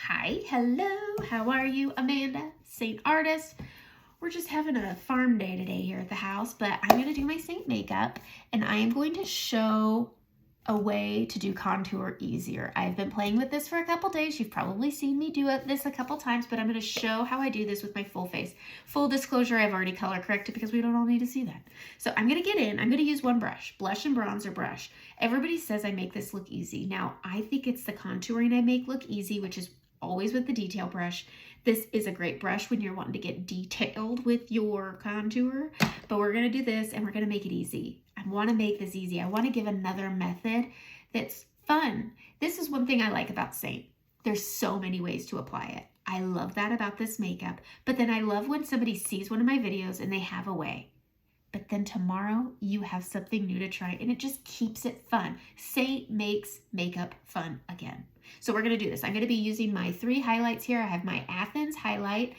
Hi, hello, how are you? Amanda, Seint artist. We're just having a farm day today here at the house, but I'm going to do my Seint makeup and I am going to show a way to do contour easier. I've been playing with this for a couple days. You've probably seen me do this a couple times, but I'm going to show how I do this with my full face. Full disclosure, I've already color corrected because we don't all need to see that. So I'm going to get in. I'm going to use one brush, blush and bronzer brush. Everybody says I make this look easy. Now, I think it's the contouring I make look easy, which is always with the detail brush. This is a great brush when you're wanting to get detailed with your contour, but we're going to do this and we're going to make it easy. I want to make this easy. I want to give another method that's fun. This is one thing I like about Seint. There's so many ways to apply it. I love that about this makeup, but then I love when somebody sees one of my videos and they have a way. But then tomorrow you have something new to try and it just keeps it fun. Seint makes makeup fun again. So we're going to do this. I'm going to be using my 3 highlights here. I have my Athens highlight.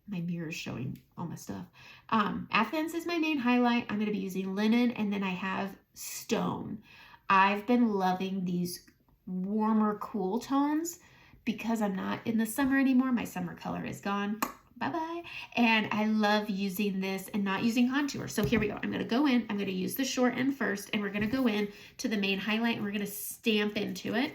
My mirror is showing all my stuff. Athens is my main highlight. I'm going to be using Linen, and then I have Stone. I've been loving these warmer, cool tones because I'm not in the summer anymore. My summer color is gone. Bye-bye. And I love using this and not using contour. So here we go. I'm going to go in. I'm going to use the short end first, and we're going to go in to the main highlight, and we're going to stamp into it.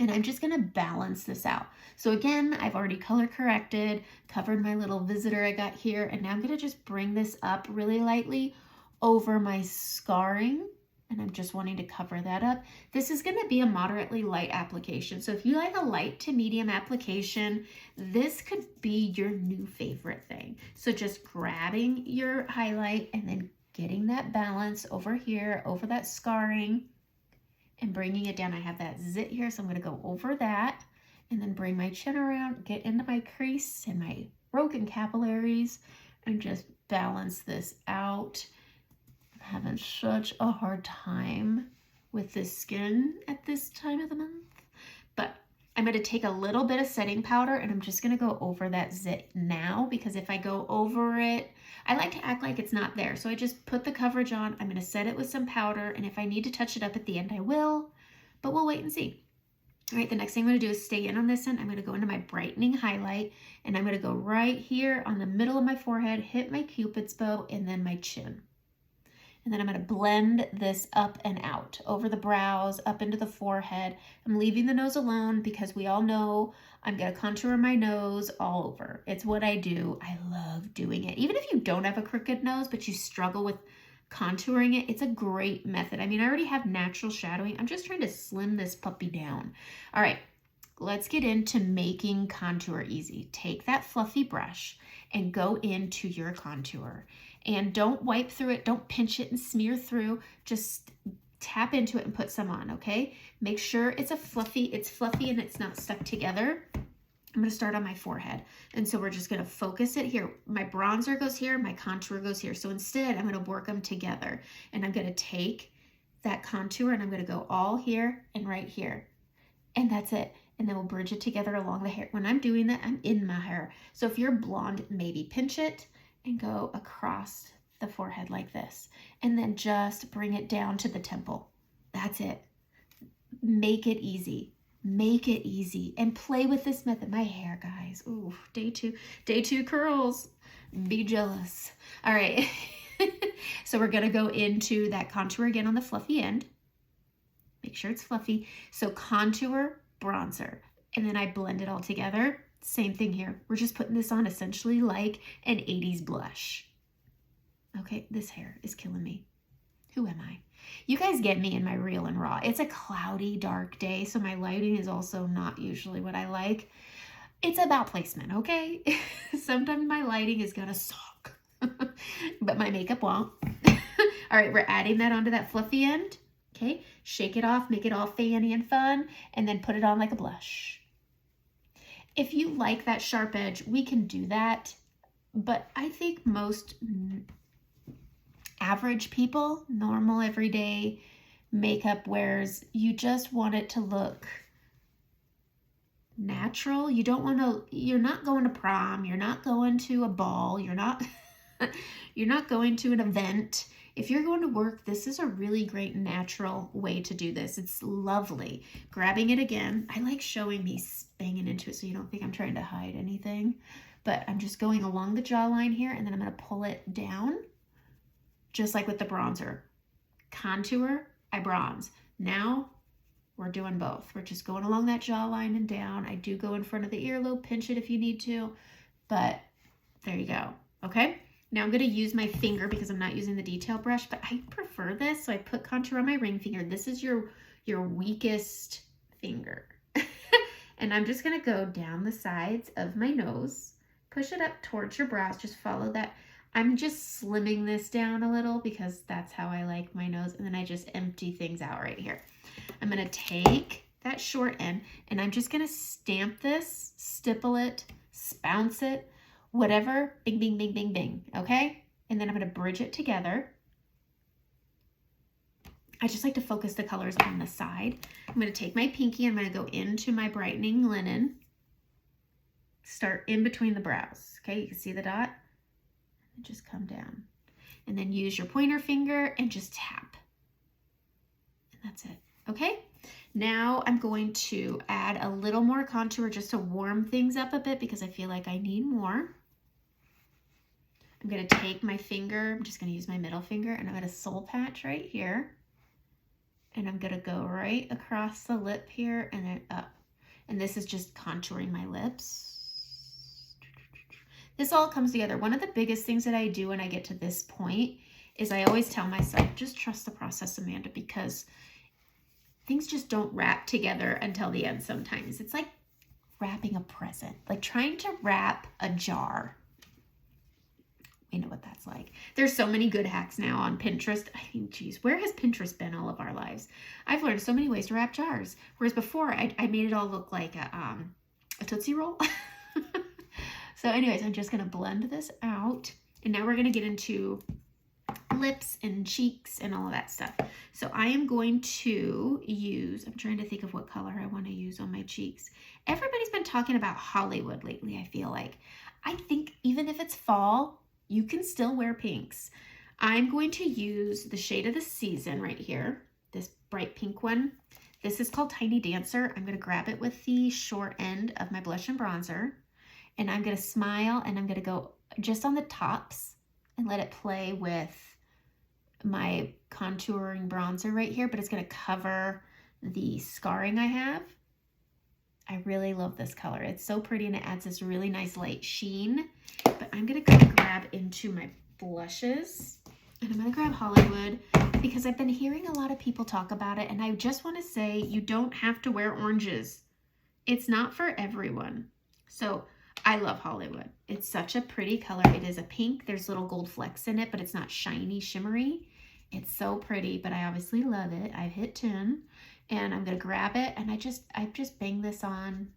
And I'm just going to balance this out. So again, I've already color corrected, covered my little visitor I got here, and now I'm going to just bring this up really lightly over my scarring. And I'm just wanting to cover that up. This is going to be a moderately light application. So if you like a light to medium application, this could be your new favorite thing. So just grabbing your highlight and then getting that balance over here, over that scarring, and bringing it down. I have that zit here, so I'm going to go over that and then bring my chin around, get into my crease and my broken capillaries, and just balance this out. I'm having such a hard time with this skin at this time of the month, but I'm going to take a little bit of setting powder and I'm just going to go over that zit now, because if I go over it, I like to act like it's not there. So I just put the coverage on. I'm going to set it with some powder, and if I need to touch it up at the end, I will, but we'll wait and see. All right, the next thing I'm going to do is stay in on this end. I'm going to go into my brightening highlight, and I'm going to go right here on the middle of my forehead, hit my Cupid's bow, and then my chin. And then I'm going to blend this up and out over the brows, up into the forehead. I'm leaving the nose alone because we all know I'm going to contour my nose all over. It's what I do. I love doing it. Even if you don't have a crooked nose, but you struggle with contouring it, it's a great method. I mean, I already have natural shadowing. I'm just trying to slim this puppy down. All right, let's get into making contour easy. Take that fluffy brush and go into your contour. And don't wipe through it. Don't pinch it and smear through. Just tap into it and put some on, okay? Make sure it's fluffy and it's not stuck together. I'm going to start on my forehead. And so we're just going to focus it here. My bronzer goes here, my contour goes here. So instead, I'm going to work them together. And I'm going to take that contour and I'm going to go all here and right here. And that's it. And then we'll bridge it together along the hair. When I'm doing that, I'm in my hair. So if you're blonde, maybe pinch it and go across the forehead like this. And then just bring it down to the temple. That's it. Make it easy. Make it easy. And play with this method. My hair, guys. Ooh, day two curls. Be jealous. All right. So we're going to go into that contour again on the fluffy end. Make sure it's fluffy. So contour, bronzer. And then I blend it all together. Same thing here. We're just putting this on essentially like an 80s blush. Okay, this hair is killing me. Who am I? You guys get me in my real and raw. It's a cloudy, dark day, so my lighting is also not usually what I like. It's about placement, okay? Sometimes my lighting is gonna suck, but my makeup won't. All right, we're adding that onto that fluffy end. Okay, shake it off, make it all fanny and fun, and then put it on like a blush. If you like that sharp edge, we can do that, but I think most average people, normal everyday makeup wearers, you just want it to look natural. You don't want to, you're not going to prom, you're not going to a ball, you're not going to an event. If you're going to work, this is a really great natural way to do this. It's lovely. Grabbing it again. I like showing me banging into it so you don't think I'm trying to hide anything. But I'm just going along the jawline here, and then I'm going to pull it down, just like with the bronzer. Contour, I bronze. Now we're doing both. We're just going along that jawline and down. I do go in front of the earlobe, pinch it if you need to, but there you go. Okay, now I'm going to use my finger because I'm not using the detail brush, but I prefer this, so I put contour on my ring finger. This is your weakest finger. And I'm just going to go down the sides of my nose, push it up towards your brows, just follow that. I'm just slimming this down a little because that's how I like my nose, and then I just empty things out right here. I'm going to take that short end, and I'm just going to stamp this, stipple it, spounce it, whatever, bing, bing, bing, bing, bing, okay? And then I'm going to bridge it together. I just like to focus the colors on the side. I'm going to take my pinky, I'm going to go into my brightening linen, start in between the brows, okay? You can see the dot, and just come down. And then use your pointer finger and just tap. And that's it, okay? Now I'm going to add a little more contour just to warm things up a bit because I feel like I need more. I'm going to take my finger, I'm just going to use my middle finger, and I'm going to soul patch right here. And I'm going to go right across the lip here and then up. And this is just contouring my lips. This all comes together. One of the biggest things that I do when I get to this point is I always tell myself, just trust the process, Amanda, because things just don't wrap together until the end sometimes. It's like wrapping a present, like trying to wrap a jar. We know what that's like. There's so many good hacks now on Pinterest. I mean, geez, where has Pinterest been all of our lives? I've learned so many ways to wrap jars. Whereas before, I made it all look like a Tootsie Roll. So anyways, I'm just going to blend this out. And now we're going to get into lips and cheeks and all of that stuff. So I am going to use, I'm trying to think of what color I want to use on my cheeks. Everybody's been talking about Hollywood lately, I feel like. I think even if it's fall, you can still wear pinks. I'm going to use the shade of the season right here, this bright pink one. This is called Tiny Dancer. I'm going to grab it with the short end of my blush and bronzer, and I'm going to smile, and I'm going to go just on the tops and let it play with my contouring bronzer right here, but it's going to cover the scarring I have. I really love this color. It's so pretty, and it adds this really nice light sheen. But I'm going to go grab into my blushes, and I'm going to grab Hollywood because I've been hearing a lot of people talk about it, and I just want to say you don't have to wear oranges. It's not for everyone. So I love Hollywood. It's such a pretty color. It is a pink. There's little gold flecks in it, but it's not shiny, shimmery. It's so pretty, but I obviously love it. I've hit 10, and I'm going to grab it, and I just bang this on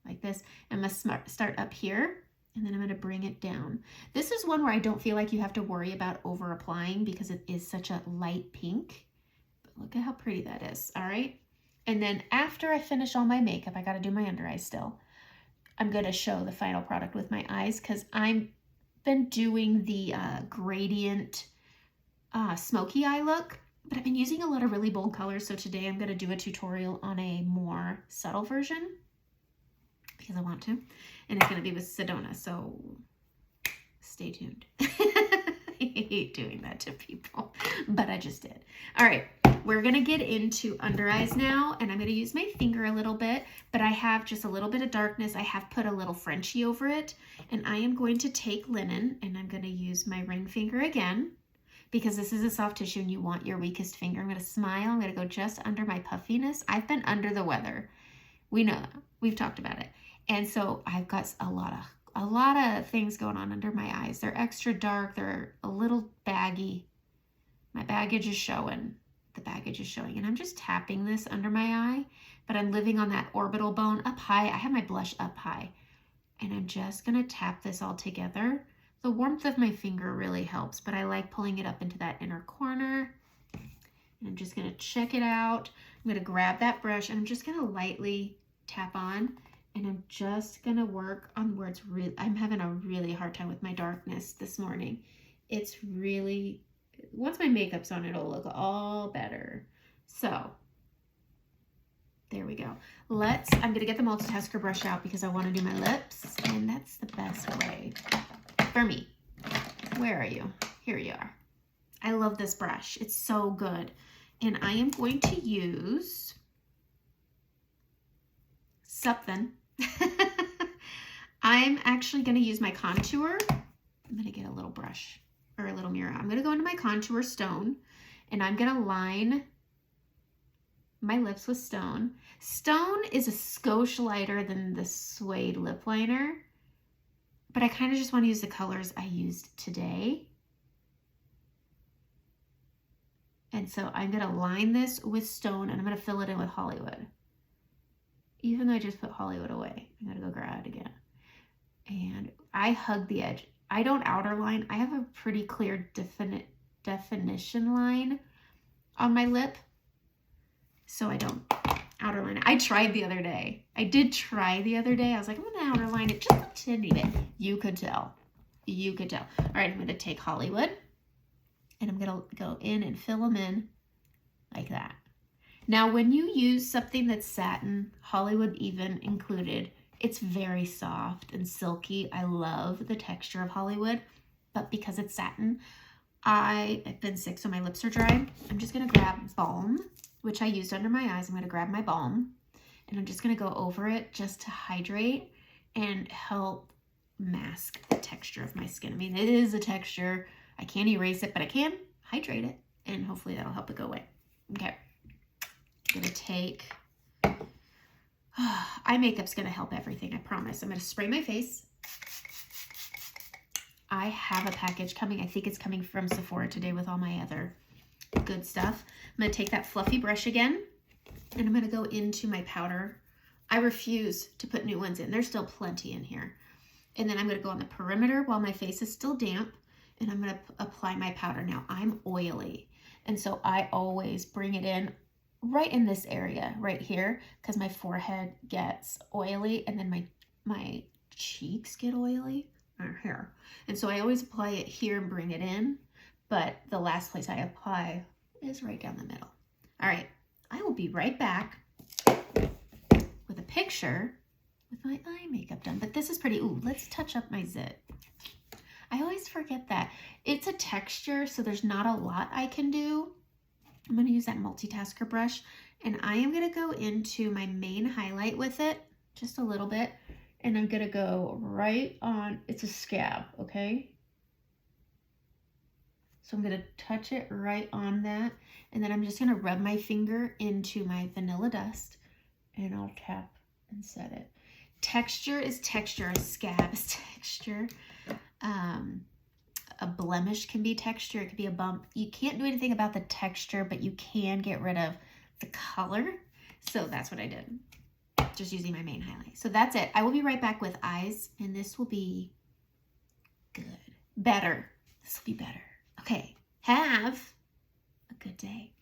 like this. I'm going to start up here, and then I'm going to bring it down. This is one where I don't feel like you have to worry about over applying because it is such a light pink. But look at how pretty that is, all right? And then after I finish all my makeup, I got to do my under eyes still. I'm going to show the final product with my eyes because I've been doing the gradient smoky eye look, but I've been using a lot of really bold colors. So today I'm going to do a tutorial on a more subtle version because I want to, and it's going to be with Sedona. So stay tuned. I hate doing that to people, but I just did. All right. We're going to get into under eyes now, and I'm going to use my finger a little bit, but I have just a little bit of darkness. I have put a little Frenchie over it, and I am going to take linen, and I'm going to use my ring finger again because this is a soft tissue and you want your weakest finger. I'm going to smile. I'm going to go just under my puffiness. I've been under the weather. We know that. We've talked about it. And so I've got a lot of things going on under my eyes. They're extra dark. They're a little baggy. My baggage is showing. The baggage is showing, and I'm just tapping this under my eye, but I'm living on that orbital bone up high. I have my blush up high, and I'm just going to tap this all together. The warmth of my finger really helps, but I like pulling it up into that inner corner, and I'm just going to check it out. I'm going to grab that brush, and I'm just going to lightly tap on, and I'm just going to work on where it's really, I'm having a really hard time with my darkness this morning. It's really once my makeup's on, it'll look all better. So there we go. I'm gonna get the multitasker brush out because I want to do my lips, and that's the best way for me. Where are you? Here you are. I love this brush. It's so good. And I am going to use something. I'm actually going to use my contour. I'm going to get a little brush or a little mirror. I'm going to go into my contour stone, and I'm going to line my lips with stone. Stone is a skosh lighter than the suede lip liner, but I kind of just want to use the colors I used today. And so I'm going to line this with stone, and I'm going to fill it in with Hollywood. Even though I just put Hollywood away, I'm going to go grab it again. And I hug the edge. I don't outer line. I have a pretty clear definition line on my lip, so I don't outer line it. I tried the other day. I did try the other day. I was like, I'm going to outer line it just a teeny bit. You could tell. You could tell. All right, I'm going to take Hollywood, and I'm going to go in and fill them in like that. Now, when you use something that's satin, Hollywood even included, it's very soft and silky. I love the texture of Hollywood, but because it's satin, I've been sick, so my lips are dry. I'm just going to grab balm, which I used under my eyes. I'm going to grab my balm, and I'm just going to go over it just to hydrate and help mask the texture of my skin. I mean, it is a texture. I can't erase it, but I can hydrate it, and hopefully that'll help it go away. Okay. I'm going to take, eye makeup's going to help everything, I promise. I'm going to spray my face. I have a package coming. I think it's coming from Sephora today with all my other good stuff. I'm going to take that fluffy brush again, and I'm going to go into my powder. I refuse to put new ones in. There's still plenty in here. And then I'm going to go on the perimeter while my face is still damp, and I'm going to apply my powder. Now, I'm oily, and so I always bring it in right in this area right here, because my forehead gets oily, and then my cheeks get oily here, and so I always apply it here and bring it in, but the last place I apply is right down the middle. All right, I will be right back with a picture with my eye makeup done, but this is pretty. Ooh, let's touch up my zit. I always forget that it's a texture, so there's not a lot I can do. I'm going to use that multitasker brush, and I am going to go into my main highlight with it just a little bit, and I'm going to go right on, it's a scab, okay? So I'm going to touch it right on that, and then I'm just going to rub my finger into my vanilla dust, and I'll tap and set it. Texture is texture, a scab is texture. A blemish can be texture, it could be a bump. You can't do anything about the texture, but you can get rid of the color. So that's what I did, just using my main highlight. So that's it. I will be right back with eyes, and this will be good. Better. This will be better. Okay, have a good day.